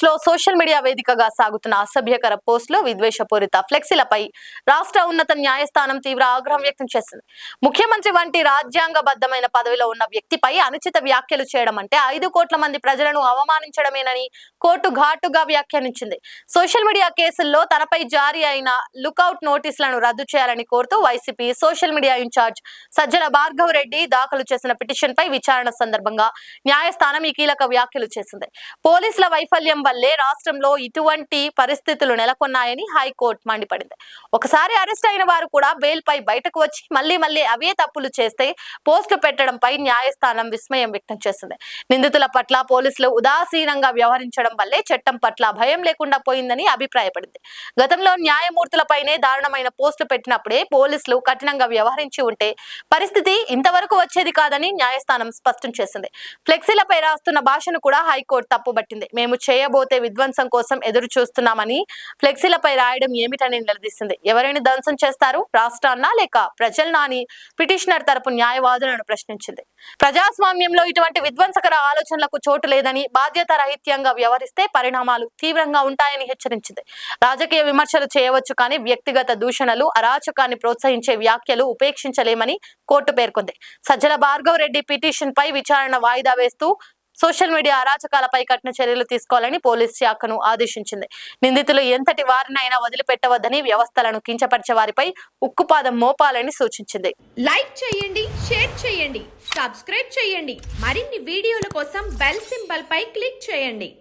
లో social media వేదికగా సాగుతున్న అసభ్యకర పోస్టులు, విద్వేషపూరిత ఫ్లెక్సీలపై రాష్ట్ర ఉన్నత న్యాయస్థానం తీవ్ర ఆగ్రహం వ్యక్తం చేసింది. ముఖ్యమంత్రి వంటి రాజ్యాంగబద్ధమైన పదవిలో ఉన్న వ్యక్తిపై అనుచిత వ్యాఖ్యలు చేయడం అంటే 5 కోట్ల మంది ప్రజలను అవమానించడమేనని కోర్టు ఘాటుగా వ్యాఖ్యానించింది. సోషల్ మీడియా కేసుల్లో తనపై జారీ అయిన లుకౌట్ నోటీసులను రద్దు చేయాలని కోరుతూ YCP social media in-charge Sajjala Bhargav Reddy దాఖలు చేసిన పిటిషన్ పై విచారణ సందర్భంగా న్యాయస్థానం ఈ కీలక వ్యాఖ్యలు చేసింది. పోలీసుల వైఫల్యం వల్లే రాష్ట్రంలో ఇటువంటి పరిస్థితులు నెలకొన్నాయని హైకోర్టు మండిపడింది. ఒకసారి అరెస్ట్ అయిన వారు కూడా బెయిల్ పై బయటకు వచ్చి మళ్లీ అవే తప్పులు చేస్తే పోస్టులు పెట్టడంపై న్యాయస్థానం విస్మయం వ్యక్తం చేసింది. నిందితుల పట్ల పోలీసులు ఉదాసీనంగా వ్యవహరించడం వల్లే చట్టం పట్ల భయం లేకుండా పోయిందని అభిప్రాయపడింది. గతంలో న్యాయమూర్తులపైనే దారుణమైన పోస్టులు పెట్టినప్పుడే పోలీసులు కఠినంగా వ్యవహరించి ఉంటే పరిస్థితి ఇంతవరకు వచ్చేది కాదని న్యాయస్థానం స్పష్టం చేసింది. ఫ్లెక్సీలపై రాస్తున్న భాషను కూడా హైకోర్టు తప్పుబట్టింది. మేము చేయబోతే విధ్వంసం కోసం ఎదురు చూస్తున్నామని ఫ్లెక్సీలపై రాయడం ఏమిటని నిలదీసింది. ఎవరైనా ధ్వంసం చేస్తారు, రాష్ట్రాన్నా లేక ప్రజలనా అని పిటిషనర్ తరపు న్యాయవాదులను ప్రశ్నించింది. ప్రజాస్వామ్యంలో ఇటువంటి విధ్వంసకర ఆలోచనలకు చోటు లేదని, బాధ్యత రహిత్యంగా వ్యవహరిస్తే పరిణామాలు తీవ్రంగా ఉంటాయని హెచ్చరించింది. రాజకీయ విమర్శలు చేయవచ్చు కానీ వ్యక్తిగత దూషణలు, అరాచకాన్ని ప్రోత్సహించే వ్యాఖ్యలు ఉపేక్షించలేమని కోర్టు పేర్కొంది. సజ్జల భార్గవ్ రెడ్డి పిటిషన్ పై విచారణ వాయిదా వేస్తూ సోషల్ మీడియా అరాచకాలపై కఠిన చర్యలు తీసుకోవాలని పోలీస్ శాఖను ఆదేశించింది. నిందితులు ఎంతటి వారినైనా వదిలిపెట్టవద్దని, వ్యవస్థలను కించపరిచే వారిపై ఉక్కుపాదం మోపాలని సూచించింది. లైక్ చేయండి, షేర్ చేయండి, సబ్స్క్రైబ్ చేయండి. మరిన్ని వీడియోల కోసం బెల్ సింబల్ పై క్లిక్ చేయండి.